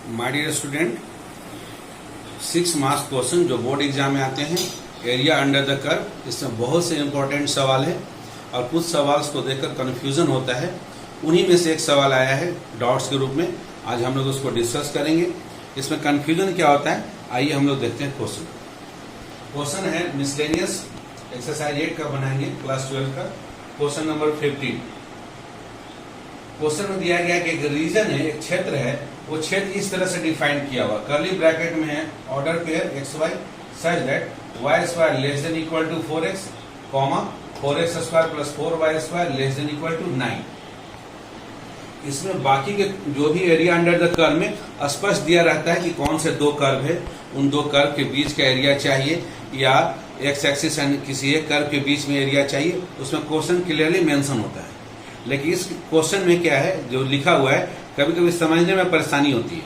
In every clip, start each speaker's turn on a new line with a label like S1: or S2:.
S1: My dear student, 6 marks question जो board exam में आते हैं, एरिया अंडर द कर्व, इसमें बहुत से इंपॉर्टेंट सवाल है और कुछ सवाल को देखकर कन्फ्यूजन होता है। उन्हीं में से एक सवाल आया है डॉट्स के रूप में। आज हम लोग उसको डिस्कस करेंगे। इसमें कन्फ्यूजन क्या होता है, आइए हम लोग देखते हैं क्वेश्चन। क्वेश्चन है मिसलेनियस एक्सरसाइज 8 का बनाएंगे, क्लास 12 का। Question number 15। क्वेश्चन में दिया गया कि एक रीजन है, एक क्षेत्र है, वो क्षेत्र इस तरह से डिफाइन किया हुआ, कर्ली ब्रैकेट में है, order pair x y such that y square less than equal to 4x, comma 4x square plus 4y square less than equal to 9। इसमें बाकी के जो भी एरिया अंडर द कर्व में स्पष्ट दिया रहता है कि कौन से दो कर्व है, उन दो कर्व के बीच का एरिया चाहिए या एक्स एक्सिस एंड किसी एक कर्व के बीच में एरिया चाहिए। उसमें क्वेश्चन क्लियरली मेंशन होता है। लेकिन इस क्वेश्चन में क्या है, जो लिखा हुआ है, कभी कभी समझने में परेशानी होती है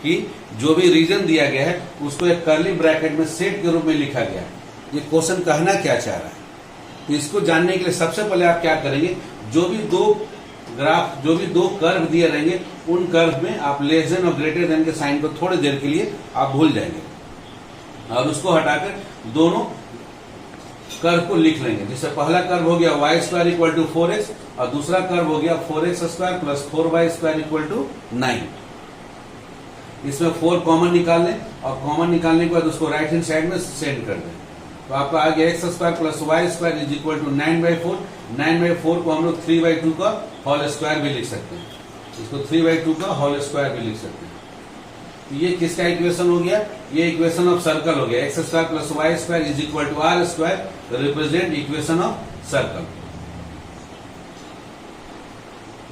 S1: कि जो भी रीजन दिया गया है उसको एक कर्ली ब्रैकेट में सेट के रूप में लिखा गया है। ये क्वेश्चन कहना क्या चाह रहा है, तो इसको जानने के लिए सबसे पहले आप क्या करेंगे, जो भी दो ग्राफ, जो भी दो कर्व दिए रहेंगे, उन कर्व में आप लेस देन और ग्रेटर देन के साइन को थोड़ी देर के लिए आप भूल जाएंगे और उसको हटाकर दोनों कर्व को लिख लेंगे। जैसे पहला कर्व हो गया Y square equal to 4x और दूसरा कर्व हो गया 4x square plus 4y square equal to 9। इसमें 4 कॉमन निकाल लें और कॉमन निकालने के बाद उसको राइट हैंड साइड में सेंड कर दें, तो आपका आ गया x square plus y square is equal to 9/4। 9/4 को हम लोग 3/2 का होल स्क्वायर भी लिख सकते हैं, इसको 3/2 का होल स्क्वायर भी लिख सकते हैं। ये किसका इक्वेशन हो गया, ये इक्वेशन ऑफ सर्कल हो गया। X square plus y square is equal to r square represent equation of circle,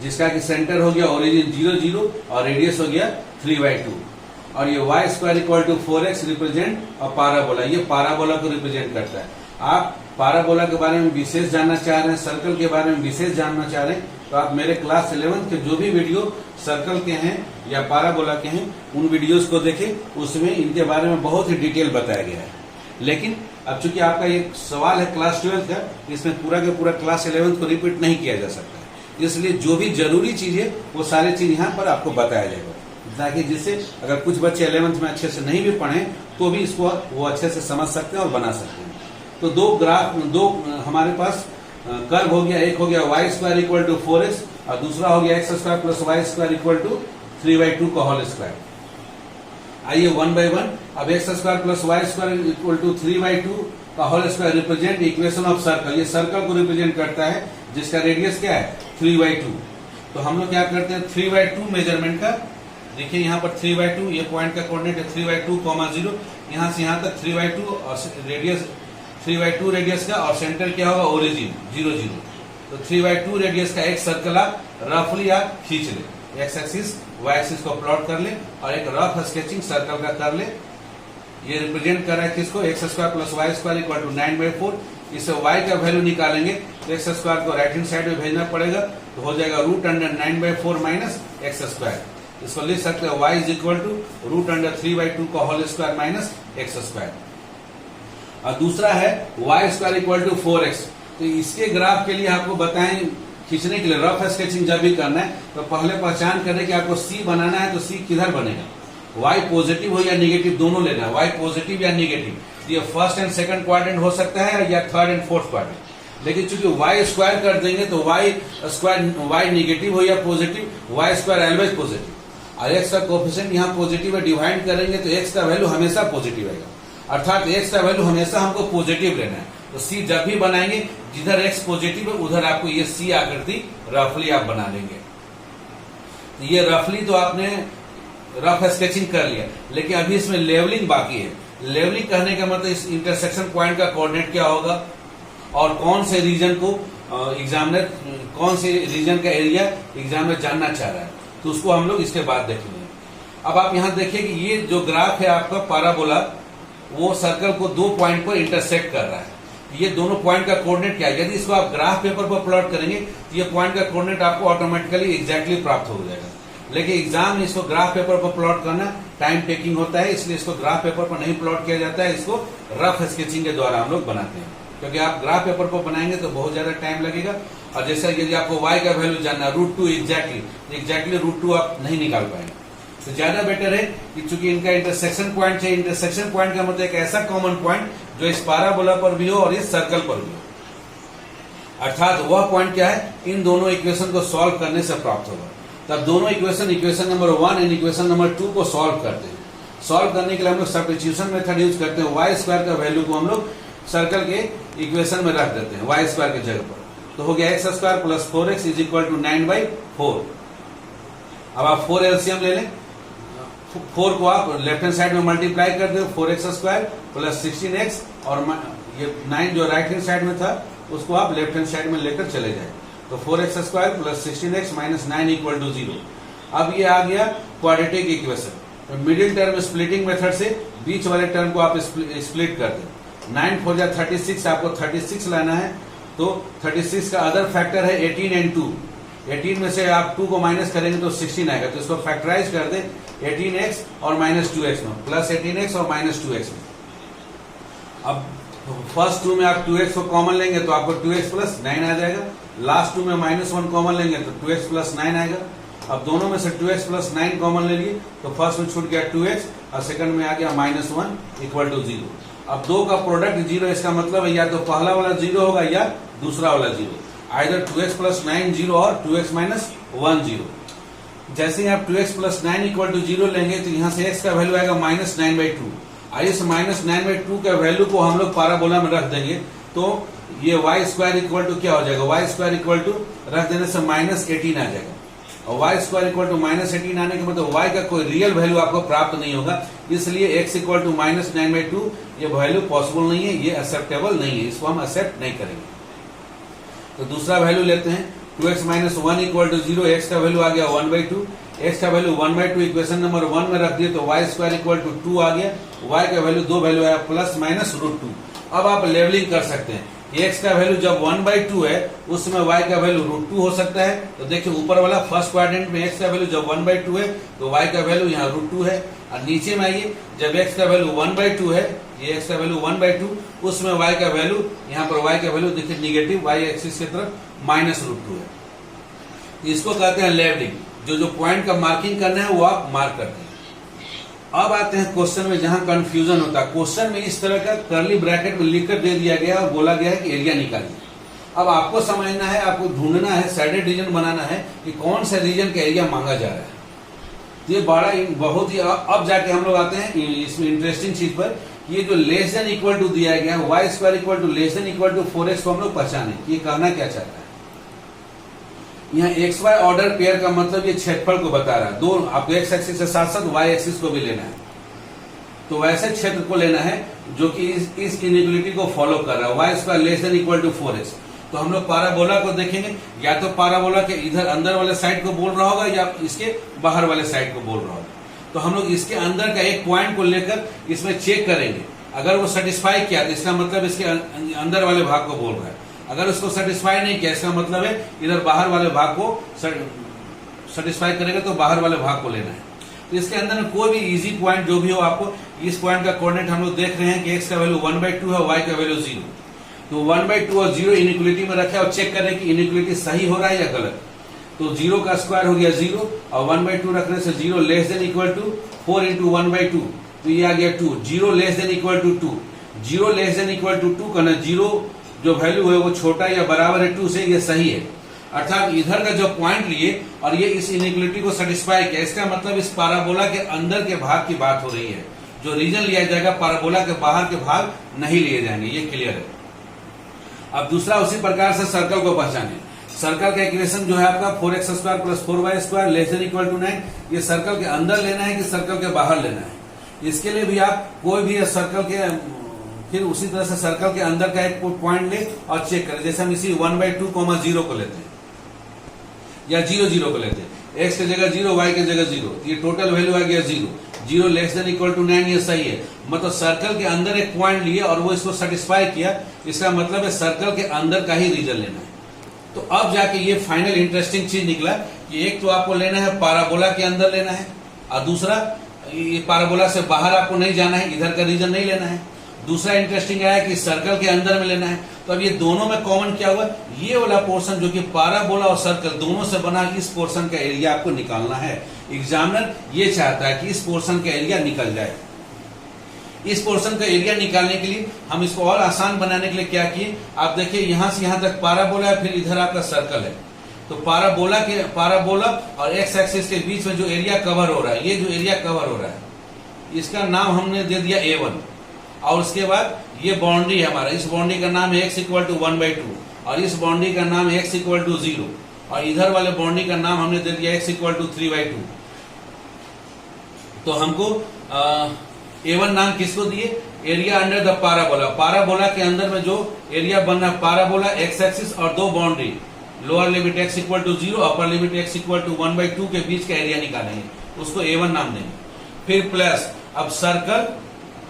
S1: जिसका कि सेंटर हो गया ओरिजिन 0 0 और रेडियस हो गया 3/2। और ये y square equal to 4x represent और पाराबोला, ये पाराबोला को रिप्रेजेंट करता है। आप पाराबोला के बारे में विशेष जानना चाह रहे हैं, सर्कल के बारे में विशेष जानना चाह रहे हैं, तो आप मेरे क्लास 11 के जो भी वीडियो सर्कल के हैं या पाराबोला के हैं, उन वीडियोस को देखें। उसमें इनके बारे में बहुत ही डिटेल बताया गया है। लेकिन अब चूंकि आपका ये सवाल है क्लास 12 का, इसमें पूरा का पूरा क्लास 11 को रिपीट नहीं किया जा सकता है। इसलिए जो भी जरूरी चीज है वो सारी चीज यहाँ पर आपको बताया जाएगा, ताकि जिससे अगर कुछ बच्चे 11th में अच्छे से नहीं भी पढ़े तो भी इसको वो अच्छे से समझ सकते हैं और बना सकते हैं। तो दो हमारे पास कर्व हो गया, एक हो गया Y square equal to 4x और दूसरा हो गया x square plus y square equal to 3/2 का होल स्क्वायर। आइए 1 by 1। अब x square plus y square equal to 3/2 का whole square represent equation of circle, ये सर्कल को रिप्रेजेंट करता है जिसका रेडियस क्या है 3/2। तो हम लोग क्या करते हैं, 3/2 मेजरमेंट का, देखिए यहाँ पर 3/2, ये पॉइंट का कोऑर्डिनेट है 3/2, 0, यहाँ से यहाँ तक 3/2 और रेडियस 3/2 रेडियस का, और सेंटर क्या होगा ओरिजिन 0 0। तो 3/2 रेडियस का एक सर्कल आप रफली आप खींच ले, एक्स एक्सिस वाई एक्सिस को प्लॉट कर ले और एक रफ स्केचिंग सर्कल का कर ले। ये रिप्रेजेंट कर रहा है किसको, x square plus y square equal to 9/4। इससे y का वैल्यू निकालेंगे तो एक्स स्क्वायर को राइट हैंड साइड में भेजना पड़ेगा, तो हो जाएगा √9/4 माइनस एक्स स्क्वायर। इसको लिख सकते हैं y इज इक्वल टू √3/2 का whole square minus x square. और दूसरा है y square equal to 4x। तो इसके ग्राफ के लिए आपको बताएं, खींचने के लिए रफ स्केचिंग जब भी करना है तो पहले पहचान करें कि आपको C बनाना है, तो C किधर बनेगा, y पॉजिटिव हो या निगेटिव दोनों लेना है, y पॉजिटिव या निगेटिव। ये फर्स्ट एंड सेकंड क्वाड्रेंट हो सकता है या थर्ड एंड फोर्थ क्वाड्रेंट। लेकिन चूंकि y स्क्वायर कर देंगे तो y स्क्वायर, y निगेटिव हो या positive, y square always positive. और x का कोएफिशिएंट यहाँ पॉजिटिव है, डिवाइड करेंगे तो x का वैल्यू हमेशा पॉजिटिव आएगा, अर्थात x का वैल्यू हमेशा हमको पॉजिटिव लेना है। तो C जब भी बनाएंगे जिधर x पॉजिटिव है उधर आपको ये C आकृति रफली आप बना लेंगे। तो ये रफली तो आपने रफ स्केचिंग कर लिया, लेकिन अभी इसमें लेवलिंग बाकी है। लेवलिंग कहने का मतलब इस इंटरसेक्शन पॉइंट का कोऑर्डिनेट क्या होगा और कौन से रीजन को एग्जामिनर, कौन से रीजन का एरिया एग्जामिनर जानना चाह रहा है, तो उसको हम लोग इसके बाद देखेंगे। अब आप यहाँ देखिए कि ये जो ग्राफ है आपका पाराबोला, वो सर्कल को दो पॉइंट पर इंटरसेक्ट कर रहा है। ये दोनों पॉइंट का कोऑर्डिनेट क्या है, यदि इसको आप ग्राफ पेपर पर प्लॉट करेंगे तो ये पॉइंट का कोऑर्डिनेट आपको ऑटोमेटिकली एग्जैक्टली प्राप्त हो जाएगा। लेकिन एग्जाम में इसको ग्राफ पेपर पर प्लॉट करना टाइम टेकिंग होता है, इसलिए इसको ग्राफ पेपर पर नहीं प्लॉट किया जाता है, इसको रफ स्केचिंग के द्वारा हम लोग बनाते हैं। क्योंकि आप ग्राफ पेपर पर बनाएंगे तो बहुत ज्यादा टाइम लगेगा। और जैसा यदि आपको y का वैल्यू जानना √2 एग्जैक्टली √2 आप नहीं निकाल पाएंगे। तो ज्यादा बेटर है कि चूंकि इनका इंटरसेक्शन पॉइंट है, इंटरसेक्शन पॉइंट का मतलब एक ऐसा कॉमन पॉइंट जो इस पाराबोला पर भी हो और इस सर्कल पर भी हो, अर्थात वह पॉइंट क्या है, इन दोनों इक्वेशन को सॉल्व करने से प्राप्त होगा। तब दोनों equation number 1 and equation number 2 को सॉल्व करते हैं। सॉल्व करने के लिए हम लोग सब्स्टिट्यूशन मेथड यूज करते हैं। वाई स्क्वायर का वैल्यू को हम लोग सर्कल के इक्वेशन में रख देते हैं वाई स्क्वायर की जगह पर, तो हो गया x square plus 4x is equal to 9/4। अब आप 4 एलसीएम ले लें, 4 को आप लेफ्ट हैंड साइड में मल्टीप्लाई कर दो, 4x स्क्वायर प्लस 16x, और ये 9 जो राइट हैंड साइड में था उसको आप लेफ्ट हैंड साइड में लेकर चले जाए, तो 4x square plus 16x minus 9 equal to 0। अब ये आ गया क्वाड्रेटिक इक्वेशन। तो मिडिल टर्म स्प्लिटिंग मेथड से बीच वाले टर्म को आप स्प्लिट कर दें। 9 4 जा 36, आपको 36 लाना है, तो 36 का अदर फैक्टर है 18 एंड 2। 18 में से आप 2 को माइनस करेंगे तो 16 आएगा, तो इसको फैक्टराइज कर दे 18x और माइनस 2x में, प्लस 18x और माइनस 2x में। अब फर्स्ट 2 में आप 2x को कॉमन लेंगे तो आपको 2x प्लस 9 आ जाएगा। लास्ट 2 में माइनस 1 कॉमन लेंगे तो 2x प्लस 9 आएगा। अब दोनों में से 2x प्लस 9 कॉमन ले लिए तो फर्स्ट में छूट गया 2x और सेकंड में आ गया माइनस 1 इक्वल टू 0। अब दो का प्रोडक्ट 0, इसका मतलब है या तो पहला वाला 0 होगा या दूसरा वाला 0, आइदर 2x प्लस 9 0 और 2x माइनस 1 0। जैसे ही आप 2x प्लस 9 इक्वल टू 0 लेंगे तो यहाँ से x का वैल्यू आएगा माइनस 9/2। इस माइनस 9/2 के वैल्यू को हम लोग पाराबोला में रख देंगे तो ये वाई स्क्वायर इक्वल टू क्या हो जाएगा, वाई स्क्वायर इक्वल टू रख देने से माइनस 18 आ जाएगा। और y square equal to minus 18 आने के मतलब वाई का कोई रियल वैल्यू आपको प्राप्त नहीं होगा, इसलिए x इक्वल टू माइनस 9/2 ये वैल्यू पॉसिबल नहीं है, ये एक्सेप्टेबल नहीं है, इसको हम एक्सेप्ट नहीं करेंगे। तो दूसरा वैल्यू लेते हैं 2x minus 1 equal to 0, x का वैल्यू आ गया 1/2, x का वैल्यू 1/2 इक्वेशन नंबर 1 में रख दिए तो वाई स्क्वायर इक्वल टू 2 आ गया, y का वैल्यू दो वैल्यू आया प्लस माइनस √2। अब आप लेवलिंग कर सकते हैं, x का वैल्यू जब 1/2 है उसमें y का वैल्यू √2 हो सकता है। तो देखिए ऊपर वाला फर्स्ट क्वाड्रेंट में x का वैल्यू जब 1/2 है तो y का वैल्यू यहाँ √2 है, और नीचे में आइए जब x का वैल्यू 1/2 है, ये x का वैल्यू 1/2, उसमें y का वैल्यू यहाँ पर y का वैल्यू देखिए निगेटिव y एक्सिस की तरफ माइनस √2 है। इसको कहते हैं लेवलिंग। जो पॉइंट का मार्किंग करना है वो आप मार्क करते हैं। अब आते हैं क्वेश्चन में जहां कंफ्यूजन होता है। क्वेश्चन में इस तरह का कर्ली ब्रैकेट में लिखकर दे दिया गया और बोला गया है कि एरिया निकालिए। अब आपको समझना है, आपको ढूंढना है, शेडेड रीजन बनाना है कि कौन सा रीजन का एरिया मांगा जा रहा है। ये बड़ा बहुत ही, अब जाके हम लोग आते हैं इसमें इंटरेस्टिंग चीज पर, ये जो लेस देन इक्वल टू दिया गया है y square equal to less than equal to 4x को हम लोग पहचाने, ये कहना क्या चाहता है। यहाँ एक्स वाई ऑर्डर पेयर का मतलब ये क्षेत्रफल को बता रहा है। दो आपको एक्स एक्सिस के साथ साथ वाई एक्सिस को भी लेना है, तो वैसे क्षेत्र को लेना है जो कि इस इनइक्वालिटी को फॉलो कर रहा है, y square less than equal to 4x। तो हम लोग पाराबोला को देखेंगे, या तो पाराबोला के इधर अंदर वाले साइड को बोल रहा होगा या इसके बाहर वाले साइड को बोल रहा होगा। तो हम लोग इसके अंदर का एक पॉइंट को लेकर इसमें चेक करेंगे, अगर वो सेटिस्फाई किया तो इसका मतलब इसके अंदर वाले भाग को बोल रहा है, अगर उसको सेटिस्फाई नहीं किया इसका मतलब है इधर बाहर वाले भाग को सेटिस्फाई करेगा तो बाहर वाले भाग को लेना है। तो इसके अंदर में कोई भी इजी पॉइंट जो भी हो, आपको इस पॉइंट का कोऑर्डिनेट हम लोग देख रहे हैं कि x का वैल्यू 1/2 है, y का वैल्यू 0, तो 1/2 और 0 इनइक्वालिटी में रखे और चेक करें कि इनइक्वालिटी सही हो रहा है या गलत। तो 0 का स्क्वायर हो गया 0 और 1/2 रखने से 0 less than equal to 4 into 1/2, तो ये आ गया 2। 0 less than equal to 2, 0 less than equal to 2 करना, 0 जो वैल्यू है वो छोटा या बराबर है 2 से, ये सही है। अर्थात इधर का जो पॉइंट लिए और ये इस इनइक्वालिटी को सेटिस्फाई किया, इसका मतलब इस पाराबोला के अंदर के भाग की बात हो रही है। जो रीजन लिया जाएगा पाराबोला के बाहर के भाग नहीं लिए जाएंगे, ये क्लियर है। अब दूसरा उसी प्रकार से सर्कल को पहचाने। सर्कल का इक्वेशन जो है आपका 4x square plus 4y square less than equal to 9, ये सर्कल के अंदर लेना है कि सर्कल के बाहर लेना है। इसके लिए भी आप कोई भी सर्कल के, फिर उसी तरह से सर्कल के अंदर का एक पॉइंट ले और चेक करें। जैसे हम इसी 1/2, 0 को लेते हैं या 0 0 को लेते हैं, x की जगह 0 y की जगह 0, ये टोटल वैल्यू आ गया 0। 0 लेस देन इक्वल टू 9, ये सही है। मतलब सर्कल के अंदर एक पॉइंट लिए और वो इसको सेटिस्फाई किया, इसका मतलब है सर्कल के अंदर का ही रीजन लेना है। तो अब जाके ये फाइनल इंटरेस्टिंग चीज निकला कि एक तो आपको लेना है पाराबोला के अंदर लेना है, और दूसरा ये पाराबोला से बाहर आपको नहीं जाना है, इधर का रीजन नहीं लेना है। दूसरा इंटरेस्टिंग है कि सर्कल के अंदर में लेना है। तो अब ये दोनों में कॉमन क्या हुआ, ये वाला पोर्शन जो कि पाराबोला और सर्कल दोनों से बना, इस पोर्शन का एरिया आपको निकालना है। एग्जामिनर ये चाहता है कि इस पोर्शन का एरिया निकल जाए। इस पोर्शन का एरिया निकालने के लिए हम इसको और आसान बनाने के लिए क्या किए, आप देखिए यहां से यहां तक पाराबोला है, फिर इधर आपका सर्कल है। तो पाराबोला और एक्स एक्सिस के बीच में जो एरिया कवर हो रहा है, ये जो एरिया कवर हो रहा है, इसका नाम हमने दे दिया A1। और उसके बाद ये बाउंड्री है हमारा, इस बाउंड्री का नाम है x इक्वल टू 1/2 और इस बाउंड्री का नाम है x इक्वल टू 0 और इधर वाले बाउंड्री का नाम हमने दे दिया x इक्वल टू 3/2। तो हमको A1 नाम किसको दिए, area under the parabola. Parabola के अंदर में जो एरिया बन रहा है, पाराबोला एक्स एक्सिस और दो boundary, lower limit x equal to 0, upper limit x equal to 1/2 के बीच का एरिया निकालेंगे, उसको A1 नाम देंगे। फिर प्लस अब सर्कल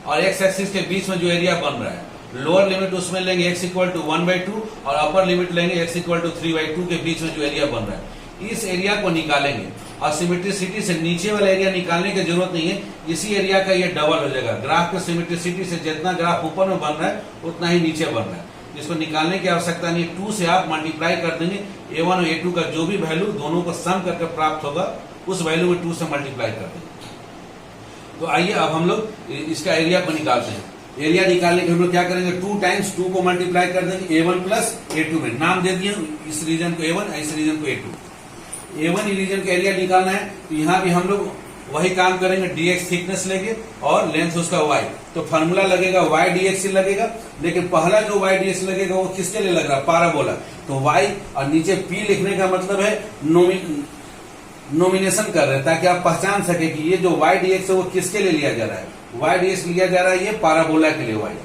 S1: और एक्स एक्सिस के बीच में जो एरिया बन रहा है, लोअर लिमिट उसमें लेंगे x इक्वल टू 1/2 और अपर लिमिट लेंगे x इक्वल टू 3/2 के बीच में जो एरिया बन रहा है, इस एरिया को निकालेंगे। और सिमेट्रिसिटी से नीचे वाला एरिया निकालने की जरूरत नहीं है, इसी एरिया का ये डबल हो जाएगा। ग्राफ के सिमेट्रिसिटी से जितना ग्राफ ऊपर में बन रहा है उतना ही नीचे बन रहा है, इसको निकालने की आवश्यकता नहीं। 2 से आप मल्टीप्लाई कर देंगे, A1 और A2 का जो भी वैल्यू दोनों को सम करके प्राप्त होगा, उस वैल्यू में 2 से मल्टीप्लाई कर देंगे। तो आइए अब हम लोग इसका एरिया को निकालते हैं। एरिया निकालने के हम लोग क्या करेंगे, 2 टाइम्स 2 को मल्टीप्लाई कर देंगे A1 प्लस A2 में। नाम दे दिए इस रीजन को A1, इस रीजन को A2। A1 रीजन का एरिया निकालना है, तो यहाँ भी हम लोग वही काम करेंगे, dx थिकनेस लेंगे और लेंथ उसका y। तो फार्मूला लगेगा y dx ही लगेगा, लेकिन पहला जो y dx लगेगा वो किसके लिए लग रहा है, पाराबोला। तो y और नीचे p लिखने का मतलब है नोमिनेशन कर रहे हैं, ताकि आप पहचान सके कि ये जो y dx है वो किसके लिए लिया जा रहा है। y dx लिया जा रहा है ये पाराबोला के लिए y।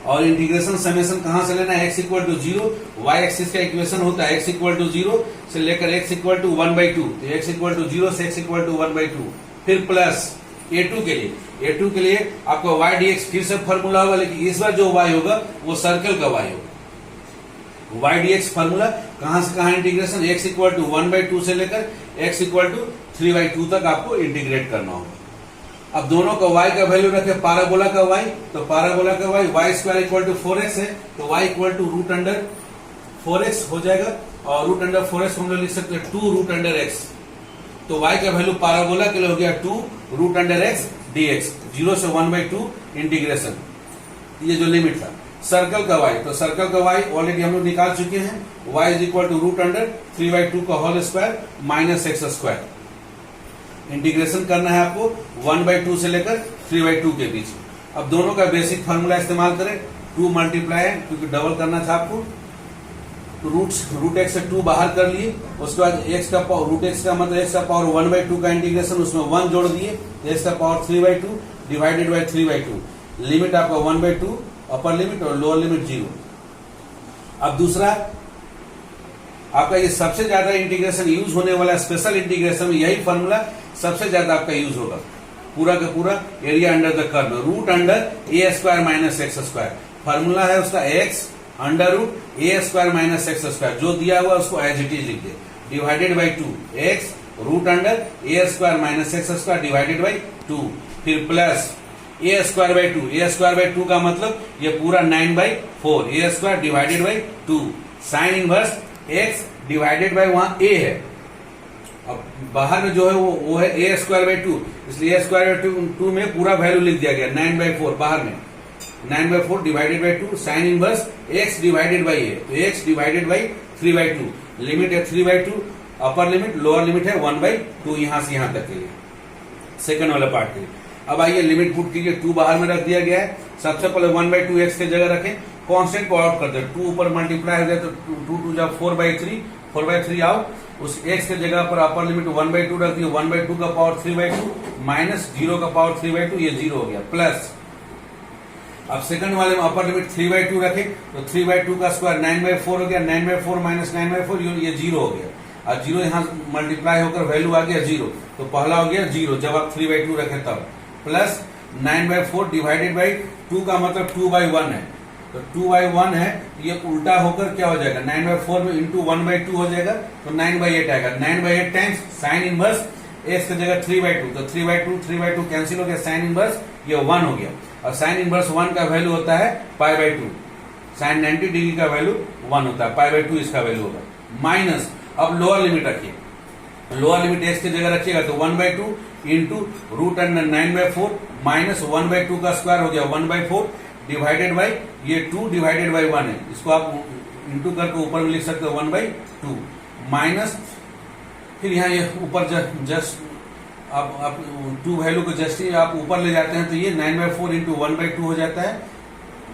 S1: और इंटीग्रेशन समेशन कहां से लेना है, x equal to 0, y axis का इक्वेशन होता है x इक्वल टू 0 से लेकर x इक्वल टू 1/2, तो x इक्वल टू 0 से x इक्वल टू 1/2। फिर प्लस A2 के लिए आपका y dx फिर से फॉर्मूला होगा, लेकिन इस बार जो y होगा वो सर्कल का y होगा। y dx फॉर्मूला कहां से कहां इंटीग्रेशन, x इक्वल टू 1/2 से लेकर x इक्वल टू 3/2 तक आपको इंटीग्रेट करना होगा। अब दोनों का y का वैल्यू रखे, पाराबोला का y, तो पाराबोला का y square equal to 4x है, तो y equal to root under 4x हो जाएगा। और रूट अंडर 4x हम लोग लिख सकते हैं 2 रूट अंडर x। तो y का वैल्यू पाराबोला के लिए हो गया 2 रूट अंडर x dx, 0 से 1/2 इंटीग्रेशन, ये जो लिमिट था। सर्कल का y, तो सर्कल का y ऑलरेडी हम लोग निकाल चुके हैं, y is equal to root under 3/2 का whole square minus x square. Integration करना है आपको 1/2 से लेकर 3/2 के बीच में। अब दोनों का बेसिक फार्मूला इस्तेमाल करें, 2 मल्टीप्लाई है क्योंकि डबल करना था आपको, तो रूट एक्स से 2 बाहर कर लिए, उसके बाद x का पावर, रूट एक्स का मतलब x का पावर 1/2 का इंटीग्रेशन, उसमें 1 जोड़ दिए, x का पावर 3/2 डिवाइडेड बाई 3/2। लिमिट आपका 1/2 अपर लिमिट और लोअर लिमिट 0। अब दूसरा आपका ये सबसे ज्यादा इंटीग्रेशन यूज होने वाला स्पेशल इंटीग्रेशन में यही फॉर्मूला सबसे ज्यादा आपका यूज होगा, पूरा का पूरा area under the curve, root under a square minus x square. Formula है उसका x under root a square minus x square, जो दिया हुआ उसको एज इट इज लिख दे, divided by 2 x root under a square minus x square divided by 2। फिर plus a square by 2, a square by 2 का मतलब ये पूरा 9/4, a square divided by 2, sine inverse x divided by वहां a है, अब बाहर में जो है वो है ए स्क्वायर बाई 2, इसलिए ए स्क्वायर बाई 2 में पूरा वैल्यू लिख दिया गया 9/4, बाहर में 9/4 divided by 2 sine inverse x divided by a, तो x डिवाइडेड बाई 3/2। लिमिट है 3/2, अपर लिमिट लोअर लिमिट है 1/2 यहां से यहां तक के लिए, सेकंड वाला पार्ट के लिए। अब आइए लिमिट पुट कीजिए, 2 बाहर में रख दिया गया है। सबसे पहले 1/2 x की जगह रखें, कांस्टेंट को आउट कर दे, 2 ऊपर मल्टीप्लाई हो जाए तो 2 2 जा 4/3 आओ, उस x के जगह पर अपर लिमिट 1/2 रख दिए, 1/2 का पावर 3/2 माइनस 0 का पावर 3/2, ये 0 हो गया। प्लस अब सेकंड वाले में अपर लिमिट 3/2 रखे, तो 3/2 का स्क्वायर 9/4 हो गया, 9/4 माइनस 9/4 ये 0 हो गया, और 0 यहाँ मल्टीप्लाई होकर वैल्यू आ गया 0, तो पहला हो गया 0 जब आप 3/2 रखे तब। प्लस 9/4 डिवाइडेड बाई 2 का मतलब 2/1 है, तो 2/1 है, ये उल्टा होकर क्या हो जाएगा, 9/4 में इंटू 1/2 हो जाएगा, तो 9/8 आएगा। 9/8 टाइम्स साइन इनवर्स x की जगह 3/2, तो 3/2 कैंसिल हो गया, साइन इनवर्स ये 1 हो गया। और साइन इनवर्स 1 का वैल्यू होता है π/2। साइन 90 डिग्री का वैल्यू 1 होता है, π/2 इसका वैल्यू होगा। माइनस, अब लोअर लिमिट रखिए, लोअर लिमिट x की जगह रखिएगा तो 1/2 इंटू √9/4 माइनस 1/2 का स्क्वायर हो गया 1/4 डिवाइडेड बाई ये 2 डिवाइडेड बाई 1 है, इसको आप इंटू करके ऊपर में लिख सकते हो 1/2 माइनस, फिर यहाँ ये ऊपर जस्ट आप 2 वैल्यू को जस्ट ही आप ऊपर ले जाते हैं तो ये 9/4 इंटू 1/2 हो जाता है,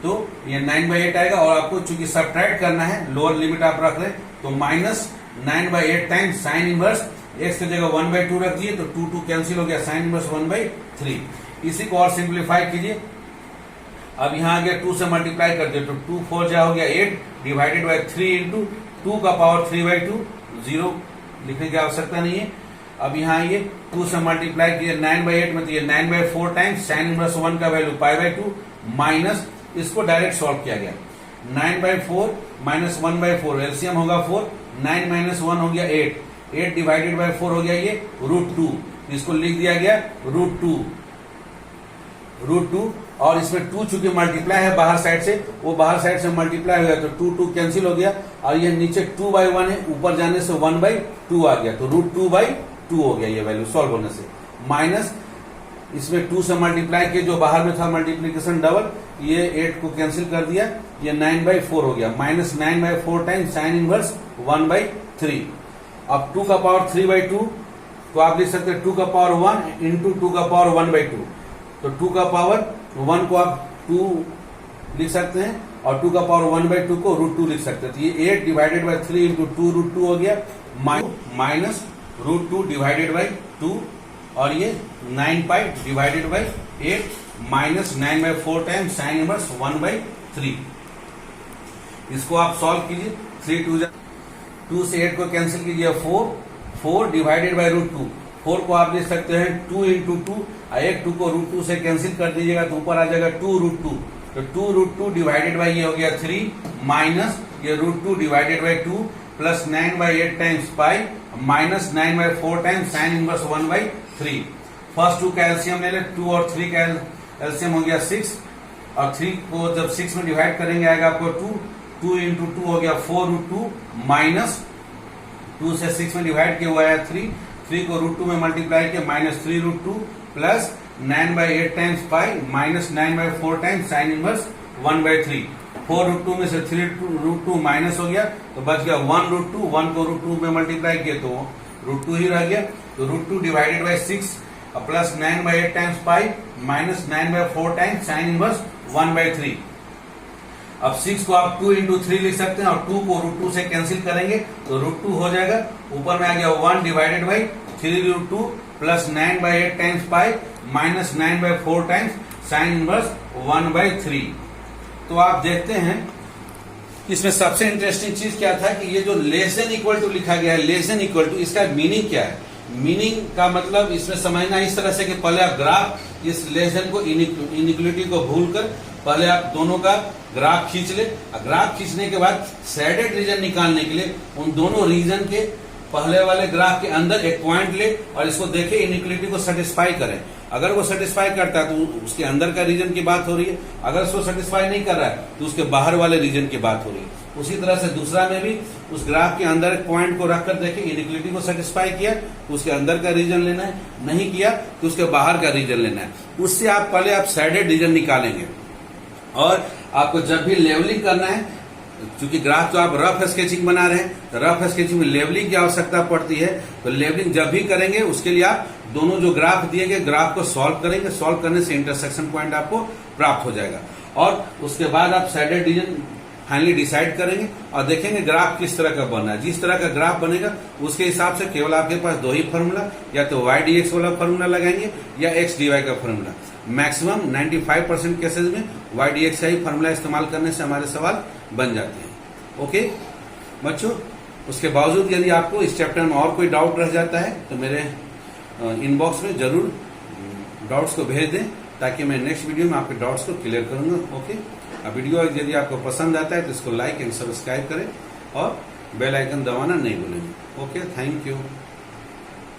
S1: तो ये 9/8 आएगा। और आपको चूंकि सब्ट्रैक्ट करना है, लोअर लिमिट आप रख रहे हैं तो minus 9/8 times sine inverse x की जगह 1/2 रख दिए तो 2 कैंसिल हो गया, साइन इनवर्स 1/3। इसी को और सिंप्लीफाई कीजिए। अब यहाँ आ गया 2 से मल्टीप्लाई कर दिए तो 2 4 जा हो गया 8 डिवाइडेड बाई 3 इंटू 2 का पावर 3/2, 0 लिखने की आवश्यकता नहीं है। अब यहाँ ये 2 से मल्टीप्लाई किया 9/8 में तो ये 9/4 टाइम्स साइन इनवर्स 1 का वैल्यू π/2 माइनस, इसको डायरेक्ट सॉल्व किया गया 9/4 माइनस 1/4 एलसीएम होगा 4, 9 माइनस 1 हो गया 8 डिवाइडेड बाई 4 हो गया ये √2, इसको लिख दिया गया √2 और इसमें 2 चूंकि मल्टीप्लाई है बाहर साइड से, वो बाहर साइड से मल्टीप्लाई हो गया तो 2 कैंसिल हो गया और ये नीचे 2/1 है, ऊपर जाने से 1/2 आ गया तो √2/2 हो गया ये वैल्यू सॉल्व होने से। माइनस इसमें 2 से मल्टीप्लाई किया, जो बाहर में था मल्टीप्लीकेशन डबल, ये 8 को कैंसिल कर दिया, ये 9/4 हो गया माइनस 9/4 टाइम्स साइन इनवर्स 1/3। अब 2 का पावर 3/2 तो आप लिख सकते हैं 2 का पावर 1 इंटू 2 का पावर 1/2, तो 2 का पावर 1 को आप 2 लिख सकते हैं और 2 का पावर 1/2 को √2 लिख सकते हैं, तो ये 8 डिवाइडेड बाई 3 इंटू 2 √2 हो गया माइनस √2 डिवाइडेड बाई 2 और ये 9π divided by 8 minus 9/4 times sine inverse 1/3। इसको आप सॉल्व कीजिए, 2 से 8 को कैंसिल कीजिए 4 डिवाइडेड बाई √2, 4 को आप लिख सकते हैं 2 इंटू 2 और एक 2 को √2 से कैंसिल कर दीजिएगा तो ऊपर आ जाएगा 2√2, तो 2√2 डिवाइडेड बाई ये हो गया 3 माइनस ये √2 divided by 2 plus 9/8 times pi minus 9/4 times sine inverse 1/3। First 2 का एलसीएम ले ले, 2 और 3 का एलसीएम हो गया 6 और 3 को जब 6 में डिवाइड करेंगे आएगा आपको 2 इंटू 2 हो गया 4√2 माइनस 2 से 6 में डिवाइड किया हुआ है 3 को √2 में मल्टीप्लाई किया minus 3√2 plus 9/8 times pi minus 9/4 times sine inverse 1/3। 4√2 में से 3√2 माइनस हो गया तो बच गया 1√2, 1 को √2 में मल्टीप्लाई किए तो √2 ही रह गया, तो √2 divided by 6 plus 9/8 times pi minus 9/4 times sine inverse 1/3। अब 6 को आप 2 इंटू 3 लिख सकते हैं और 2 को √2 से कैंसिल करेंगे तो √2 हो जाएगा, ऊपर में आ गया 1 divided by 3√2 plus 9/8 times pi minus 9/4 times sine inverse 1/3। तो आप देखते हैं इसमें सबसे इंटरेस्टिंग चीज क्या था कि ये जो लेस देन इक्वल टू लिखा गया है, लेस देन इक्वल टू, इसका मीनिंग क्या है? मीनिंग का मतलब इसमें समझना इस तरह से कि पहले आप ग्राफ इस लेस देन को इनइक्वलिटी को भूलकर पहले आप दोनों का ग्राफ खींच ले, ग्राफ खींचने के बाद सैडेड रीजन निकालने के लिए उन दोनों रीजन के पहले वाले ग्राफ के अंदर एक पॉइंट ले और इसको देखे इनइक्वलिटी को सेटिस्फाई करें। अगर वो सेटिस्फाई करता है तो उसके अंदर का रीजन की बात हो रही है, अगर उसको सेटिस्फाई नहीं कर रहा है तो उसके बाहर वाले रीजन की बात हो रही है। उसी तरह से दूसरा में भी उस ग्राफ के अंदर एक पॉइंट को रखकर देखे इनइक्वलिटी को सेटिस्फाई किया तो उसके अंदर का रीजन लेना है, नहीं किया तो उसके बाहर का रीजन लेना है। उससे आप पहले आप सैडेड रीजन निकालेंगे और आपको जब भी लेवलिंग करना है, क्योंकि ग्राफ तो आप रफ स्केचिंग बना रहे हैं तो रफ स्केचिंग में लेवलिंग की आवश्यकता पड़ती है, तो लेवलिंग जब भी करेंगे उसके लिए आप दोनों जो ग्राफ दिए गए ग्राफ को सॉल्व करेंगे, सॉल्व करने से इंटरसेक्शन पॉइंट आपको प्राप्त हो जाएगा और उसके बाद आप सैडेड रीजन फाइनली डिसाइड करेंगे और देखेंगे ग्राफ किस तरह का बनना है। जिस तरह का ग्राफ बनेगा उसके हिसाब से केवल आपके पास दो ही फॉर्मूला, या तो y/dx वाला फॉर्मूला लगाएंगे या x/dy का फॉर्मूला। मैक्सिमम 95% केसेस में y/dx का ही फॉर्मूला इस्तेमाल करने से हमारे सवाल बन जाते हैं। ओके बच्चों, उसके बावजूद यदि आपको इस चैप्टर में और कोई डाउट रह जाता है तो मेरे इनबॉक्स में जरूर डाउट्स को भेज दें ताकि मैं नेक्स्ट वीडियो में आपके डाउट्स को क्लियर करूंगा। ओके, वीडियो यदि आपको पसंद आता है तो इसको लाइक एंड सब्सक्राइब करें और बेल आइकन दबाना नहीं भूलेंगे। Okay, thank you.